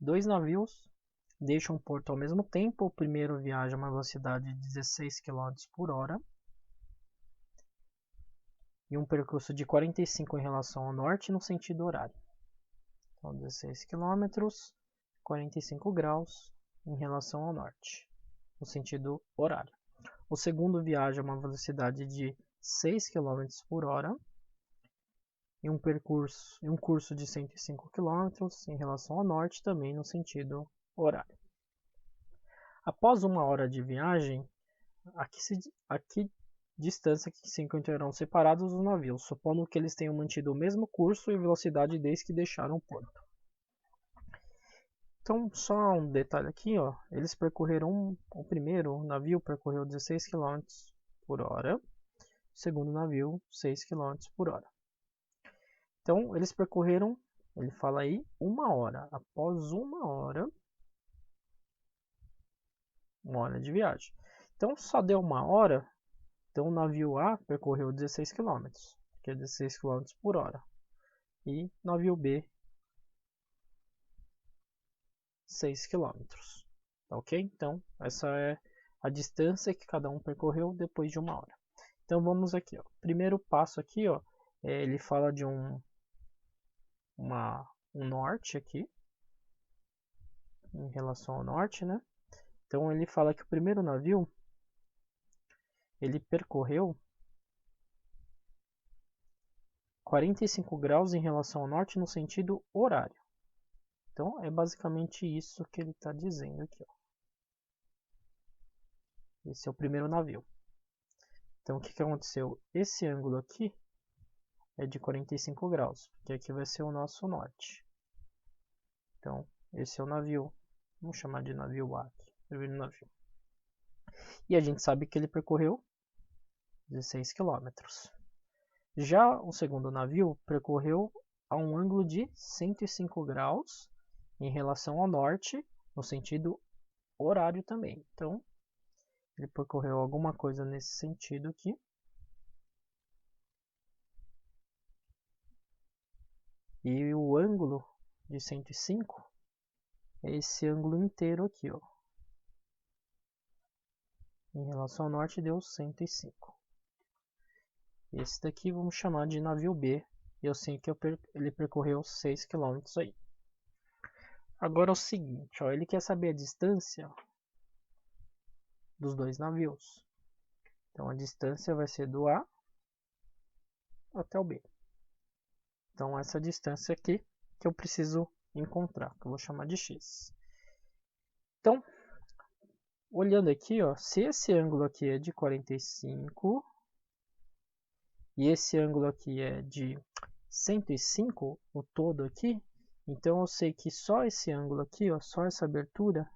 dois navios deixam o porto ao mesmo tempo. O primeiro viaja a uma velocidade de 16 km por hora e um percurso de 45 em relação ao norte no sentido horário. Então, 16 km, 45 graus em relação ao norte, no sentido horário. O segundo viaja a uma velocidade de 6 km por hora e um curso de 105 km em relação ao norte, também no sentido horário. Após uma hora de viagem, a que distância que se encontrarão separados os navios, supondo que eles tenham mantido o mesmo curso e velocidade desde que deixaram o porto. Então, só um detalhe aqui, ó, eles percorreram, o primeiro navio percorreu 16 km por hora, o segundo navio 6 km por hora. Então, eles percorreram, ele fala aí, uma hora. Após uma hora de viagem. Então, só deu uma hora, então o navio A percorreu 16 km, que é 16 km por hora. E navio B, 6 km. Tá ok? Então, essa é a distância que cada um percorreu depois de uma hora. Então, vamos aqui. Ó. Primeiro passo aqui, ó, ele fala de um norte aqui, em relação ao norte, né? Então, ele fala que o primeiro navio, ele percorreu 45 graus em relação ao norte no sentido horário. Então, é basicamente isso que ele está dizendo aqui. Ó. Esse é o primeiro navio. Então, o que aconteceu? Esse ângulo aqui é de 45 graus, porque aqui vai ser o nosso norte. Então, esse é o navio. Vamos chamar de navio A aqui. Primeiro navio. E a gente sabe que ele percorreu 16 km. Já o segundo navio percorreu a um ângulo de 105 graus em relação ao norte, no sentido horário também. Então, ele percorreu alguma coisa nesse sentido aqui. E o ângulo de 105 é esse ângulo inteiro aqui, ó. Em relação ao norte deu 105. Esse daqui vamos chamar de navio B. Eu sei que ele percorreu 6 km aí. Agora é o seguinte, ó, ele quer saber a distância dos dois navios. Então a distância vai ser do A até o B. Então essa distância aqui que eu preciso encontrar, que eu vou chamar de x. Então, olhando aqui, ó, se esse ângulo aqui é de 45 e esse ângulo aqui é de 105, o todo aqui, então eu sei que só esse ângulo aqui, ó, só essa abertura,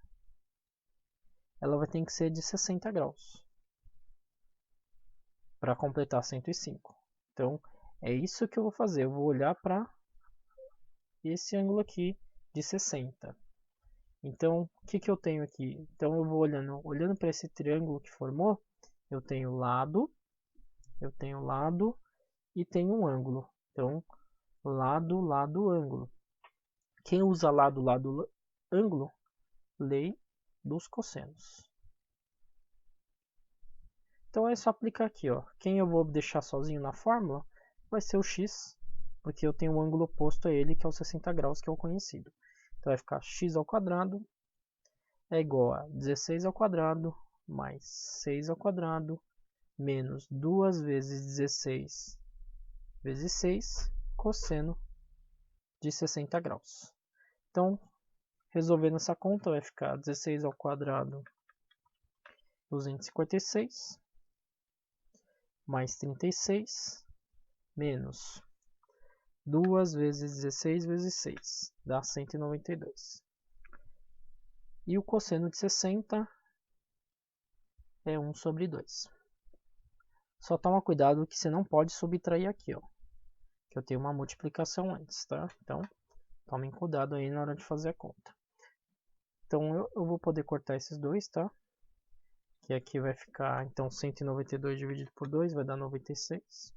ela vai ter que ser de 60 graus para completar 105. Então, é isso que eu vou fazer. Eu vou olhar para esse ângulo aqui de 60. Então, o que eu tenho aqui? Então, eu vou olhando para esse triângulo que formou, eu tenho lado e tenho um ângulo. Então, lado, lado, ângulo. Quem usa lado, lado, ângulo, lei dos cossenos. Então é só aplicar aqui, ó. Quem eu vou deixar sozinho na fórmula vai ser o x, porque eu tenho um ângulo oposto a ele, que é o 60 graus, que é o conhecido. Então vai ficar x ao quadrado é igual a 16 ao quadrado mais 6 ao quadrado menos 2 vezes 16 vezes 6 cosseno de 60 graus. Então, resolvendo essa conta, vai ficar 16 ao quadrado 256 mais 36 menos 2 vezes 16 vezes 6 dá 192. E o cosseno de 60 é 1 sobre 2. Só toma cuidado que você não pode subtrair aqui, ó. Que eu tenho uma multiplicação antes, tá? Então, tomem cuidado aí na hora de fazer a conta. Então, eu vou poder cortar esses dois, tá? Que aqui vai ficar, então, 192 dividido por 2 vai dar 96.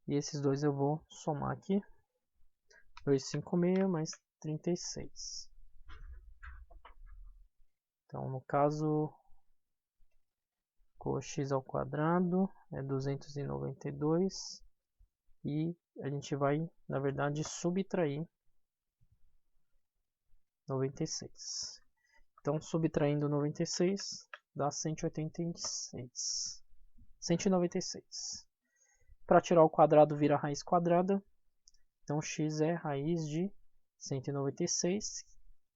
E esses dois eu vou somar aqui. 256 mais 36. Então, no caso, cox ao quadrado é 292 e a gente vai, na verdade, subtrair 96. Então, subtraindo 96 dá 186. 196. Para tirar o quadrado vira raiz quadrada. Então, x é raiz de 196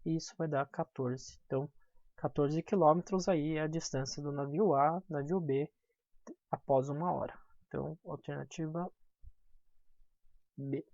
e isso vai dar 14. Então, 14 quilômetros aí é a distância do navio A, navio B, após 1 hora. Então, alternativa B.